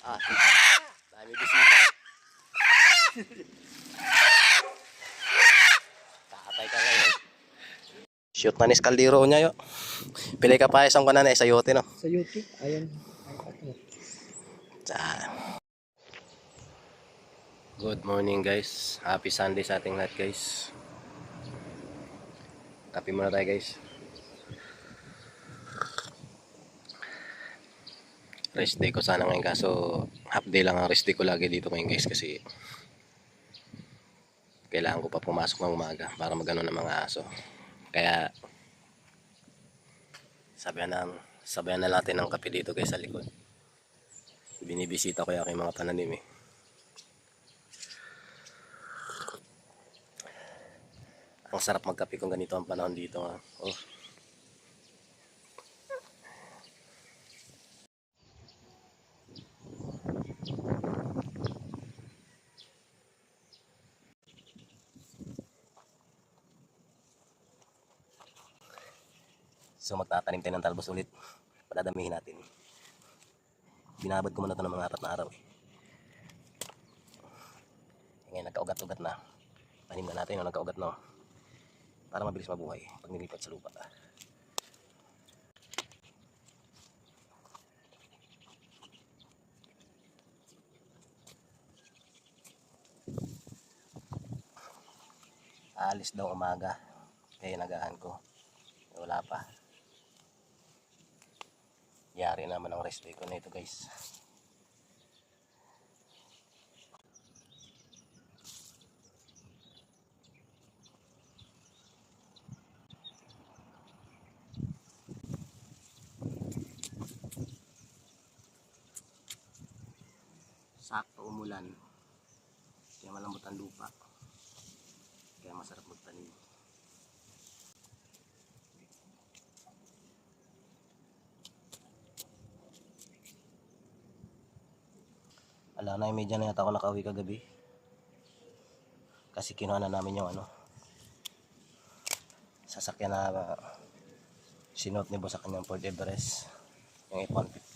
Ah, dami bisita. Kakatay ka ngayon. Shoot na ni Skaldiro niya yo. Pilay ka pa isang kanan sa yote no. Sa YouTube, ayan. Good morning guys. Happy Sunday sa ating lahat guys. Kape muna tayo guys. Rest day ko sana ngayon kaso half day lang ang rest day ko lagi dito ngayon guys kasi kailangan ko pa pumasok ng umaga para magano ng mga aso. Kaya sabayan na natin ng kape dito guys sa likod. Binibisita ko yung aking mga pananim eh. Ang sarap magkape kung ganito ang panahon dito ha. Oh. So magtatanim tayo ng talbos ulit. Padadamihin natin. Binabad ko muna ito ng mga 4 na araw eh. Ngayon nagkaugat-ugat na. Tanim na natin yung nagkaugat na. Para mabilis mabuhay pag nilipat sa lupa. Aalis daw umaga. Kaya nagahan ko. Wala pa. Yari naman ang rest day ko na ito guys. Sakto umulan. Kaya malambot ang lupa. Kaya masarap magtanim. Ala na, medya na yata ako nakauwi kagabi. Kasi kinuha na namin yung sasakyan na sinuot ni boss sa kanyang Ford Everest. Yung F-150.